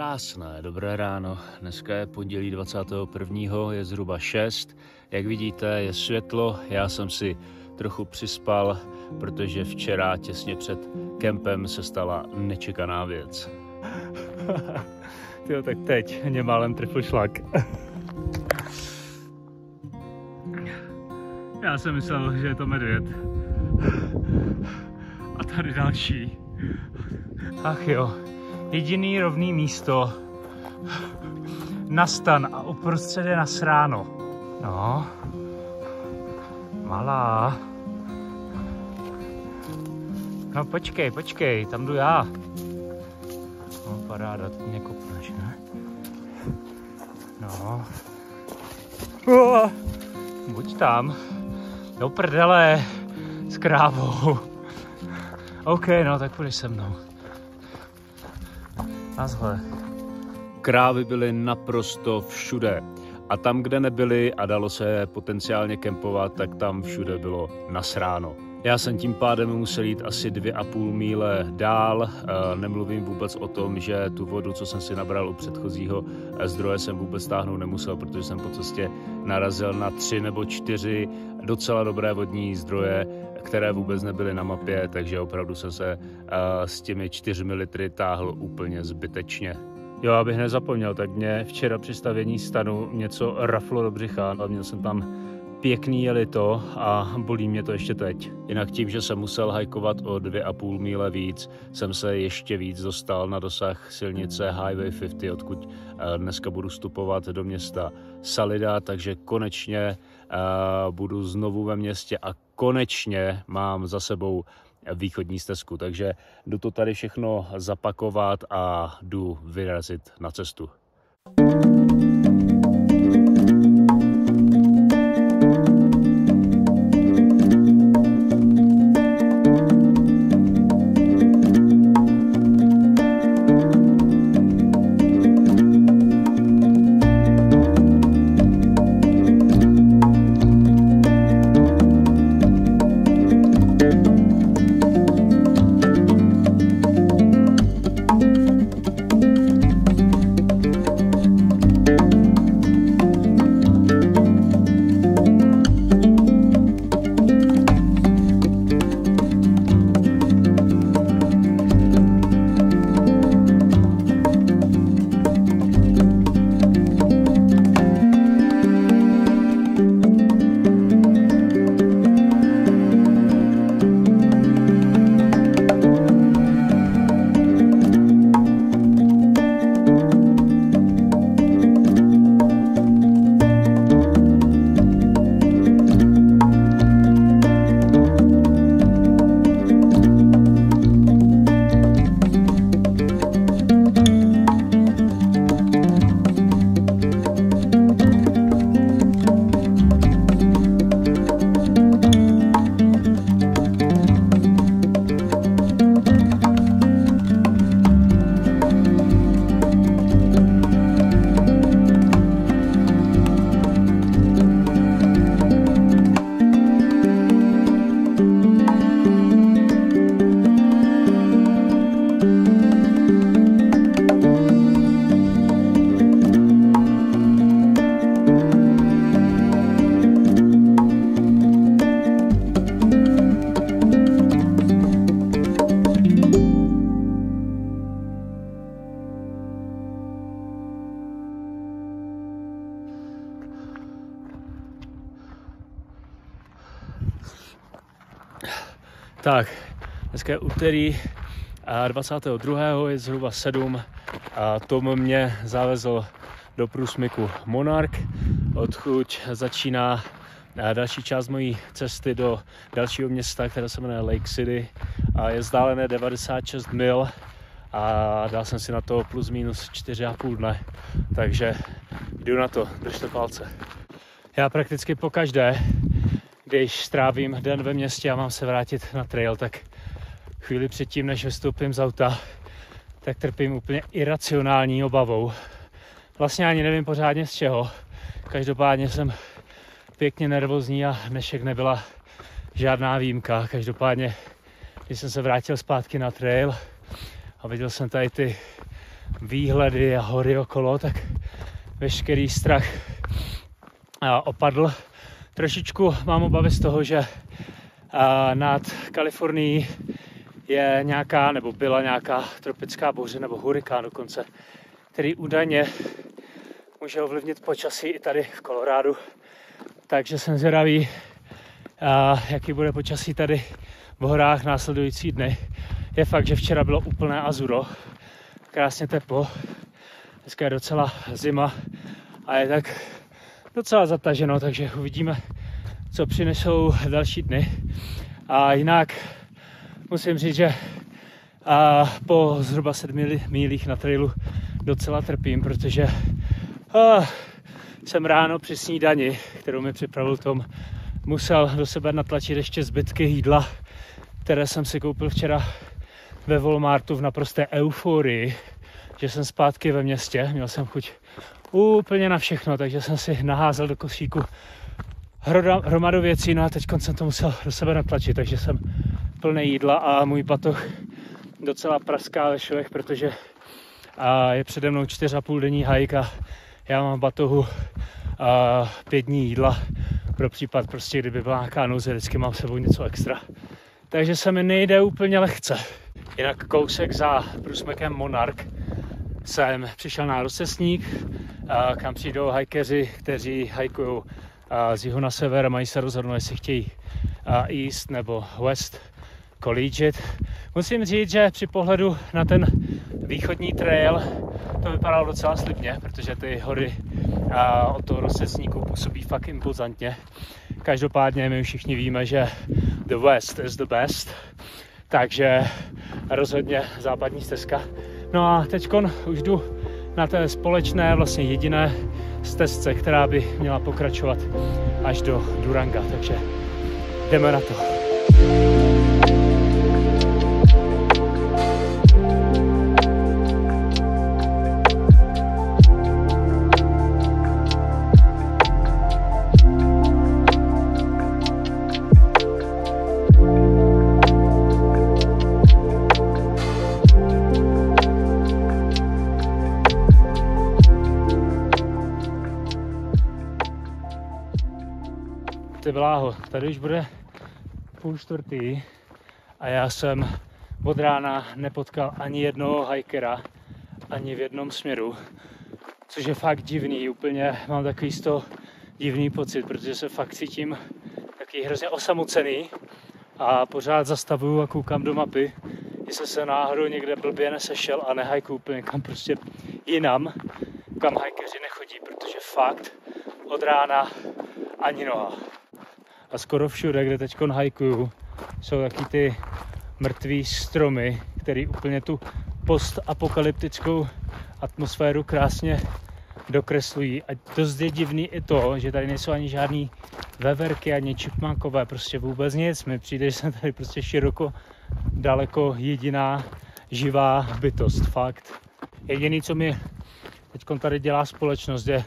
Krásné, dobré ráno. Dneska je pondělí 21. je zhruba 6. Jak vidíte, je světlo. Já jsem si trochu přispal, protože včera těsně před kempem se stala nečekaná věc. Tyjo, tak teď mě málem trefil šlak. Já jsem myslel, že je to medvěd. A tady další. Ach jo, jediný rovný místo na stan a uprostřed je nasráno. No, malá. No počkej, tam jdu já. No paráda, teď mě kopneš, ne? No. Buď tam. Do prdele s krávou. OK, no tak půjdeš se mnou. Nazhle. Krávy byly naprosto všude. A tam, kde nebyly a dalo se potenciálně kempovat, tak tam všude bylo nasráno. Já jsem tím pádem musel jít asi 2,5 míle dál. Nemluvím vůbec o tom, že tu vodu, co jsem si nabral u předchozího zdroje, jsem vůbec táhnout nemusel, protože jsem po cestě narazil na 3 nebo 4 docela dobré vodní zdroje, které vůbec nebyly na mapě, takže opravdu jsem se s těmi 4 litry táhl úplně zbytečně. Jo, abych nezapomněl, tak mě včera při stavění stanu něco raflo do břicha, ale měl jsem tam pěkný jelito a bolí mě to ještě teď. Jinak tím, že jsem musel hajkovat o 2,5 míle víc, jsem se ještě víc dostal na dosah silnice Highway 50, odkud dneska budu vstupovat do města Salida, takže konečně budu znovu ve městě a konečně mám za sebou východní stezku, takže jdu to tady všechno zapakovat a jdu vyrazit na cestu. Tak, dneska je úterý 22. je zhruba 7 a Tom mě zavezl do průsmyku Monarch, odkud začíná další část mojí cesty do dalšího města, které se jmenuje Lake City a je vzdálené 96 mil a dal jsem si na to plus minus 4,5 dne, takže jdu na to, držte palce. Já prakticky pokaždé, když strávím den ve městě a mám se vrátit na trail, tak chvíli předtím, než vystoupím z auta, tak trpím úplně iracionální obavou. Vlastně ani nevím pořádně z čeho. Každopádně jsem pěkně nervózní a dnešek nebyla žádná výjimka. Každopádně, když jsem se vrátil zpátky na trail a viděl jsem tady ty výhledy a hory okolo, tak veškerý strach opadl. Trošičku mám obavy z toho, že nad Kalifornií je nějaká, nebo byla nějaká tropická bouře nebo hurikán dokonce, který údajně může ovlivnit počasí i tady v Kolorádu. Takže jsem zvědavý, jaký bude počasí tady v horách následující dny. Je fakt, že včera bylo úplné azuro, krásně teplo, dneska je docela zima a je tak docela zataženo, takže uvidíme, co přinesou další dny. A jinak musím říct, že po zhruba 7 mílích na trailu docela trpím, protože jsem ráno při snídani, kterou mi připravil Tom, musel do sebe natlačit ještě zbytky jídla, které jsem si koupil včera ve Walmartu v naprosté euforii, že jsem zpátky ve městě, měl jsem chuť úplně na všechno, takže jsem si naházel do košíku hromadu věcí, no a teď jsem to musel do sebe natlačit, takže jsem plný jídla a můj batoh docela praská ve švech, protože je přede mnou 4,5 denní hike a já mám v batohu 5 dní jídla pro případ prostě, kdyby byla nějaká nouze, vždycky mám s sebou něco extra. Takže se mi nejde úplně lehce. Jinak kousek za průsmykem Monarch jsem přišel na rozcestník, kam přijdou hikeři, kteří hajkují z jihu na sever a mají se rozhodnout, jestli chtějí East nebo West Collegiate. Musím říct, že při pohledu na ten východní trail to vypadalo docela slibně, protože ty hory od toho rozcestníku působí fakt impozantně. Každopádně my všichni víme, že the West is the best, takže rozhodně západní stezka. No a teďkon už jdu na té společné, vlastně jediné stezce, která by měla pokračovat až do Duranga, takže jdeme na to. Ty bláho, tady už bude 3:30 a já jsem od rána nepotkal ani jednoho hikera, ani v jednom směru, což je fakt divný, úplně mám takový z toho divný pocit, protože se fakt cítím takový hrozně osamocený a pořád zastavuju a koukám do mapy, jestli se náhodou někde blbě nesešel a nehajkuju úplně kam prostě jinam, kam hikeři nechodí, protože fakt od rána ani noha. A skoro všude, kde teďkon hajkuju, jsou taky ty mrtvý stromy, který úplně tu postapokalyptickou atmosféru krásně dokreslují. A dost je divný i to, že tady nejsou ani žádný veverky, ani čipmankové, prostě vůbec nic. Mi přijde, že jsem tady prostě široko, daleko jediná živá bytost, fakt. Jediný, co mi teďkon tady dělá společnost, je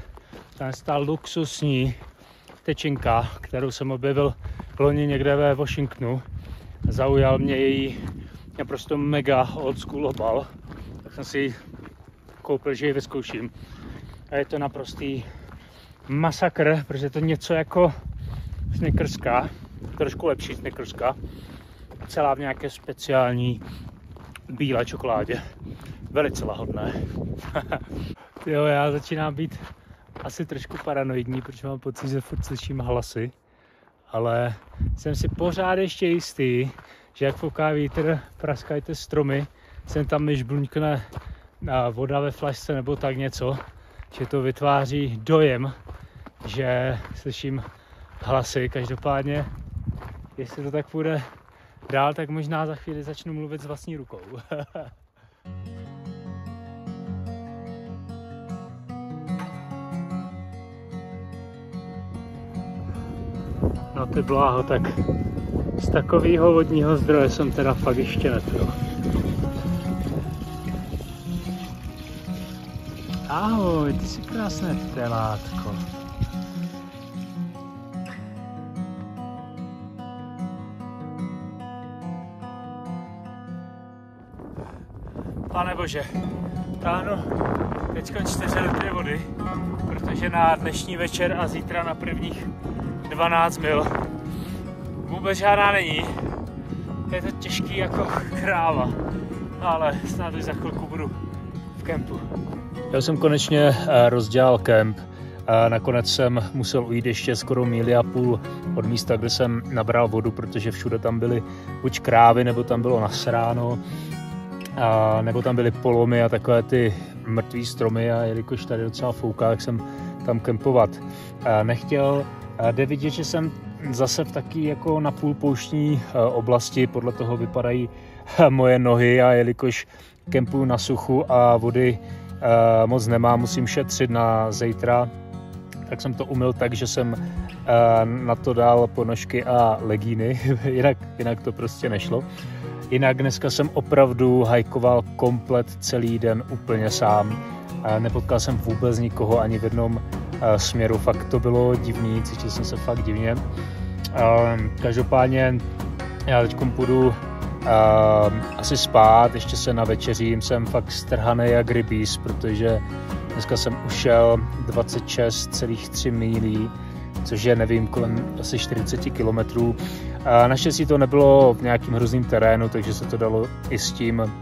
ta luxusní tečinka, kterou jsem objevil loni někde ve Washingtonu. Zaujal mě její naprosto mega old school obal, tak jsem si ji koupil, že ji vyzkouším. A je to naprostý masakr, protože je to něco jako snickerska, trošku lepší snickerska, celá v nějaké speciální bílé čokoládě. Velice lahodné. Jo, já začínám být asi trošku paranoidní, protože mám pocit, že furt slyším hlasy, ale jsem si pořád ještě jistý, že jak fouká vítr, praskají ty stromy, jsem tam než bluňkne voda ve flašce nebo tak něco, že to vytváří dojem, že slyším hlasy. Každopádně, jestli to tak půjde dál, tak možná za chvíli začnu mluvit s vlastní rukou. No ty bláho, tak z takového vodního zdroje jsem teda fakt ještě nepil. Ahoj, ty jsi krásné telátko. Pane bože, táhnu teď 4 litry vody, protože na dnešní večer a zítra na prvních 12 mil vůbec žádná není. Je to těžký jako kráva, ale snad už za chvilku budu v kempu. Já jsem konečně rozdělal kemp. Nakonec jsem musel ujít ještě skoro 1,5 míle od místa, kde jsem nabral vodu, protože všude tam byly buď krávy, nebo tam bylo nasráno, nebo tam byly polomy a takové ty mrtvý stromy, a jelikož tady docela fouká, tak jsem tam kempovat nechtěl. Jde vidět, že jsem zase v taky jako napůl pouštní oblasti, podle toho vypadají moje nohy, a jelikož kempuju na suchu a vody moc nemám, musím šetřit na zítra, tak jsem to umyl tak, že jsem na to dal ponožky a legíny, jinak to prostě nešlo. Jinak dneska jsem opravdu hajkoval komplet celý den úplně sám. Nepotkal jsem vůbec nikoho ani v jednom směru, fakt to bylo divný, cítil jsem se fakt divně. Každopádně já teď půjdu asi spát, ještě se navečeřím, jsem fakt strhaný jak rybíz, protože dneska jsem ušel 26,3 mílí, což je, nevím, kolem asi 40 kilometrů. Naštěstí to nebylo v nějakým hrozným terénu, takže se to dalo i s tím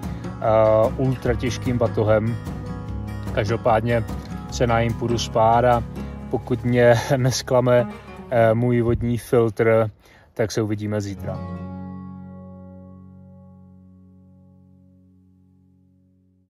ultra těžkým batohem. Každopádně se najím, půjdu spát, a pokud mě nesklame můj vodní filtr, tak se uvidíme zítra.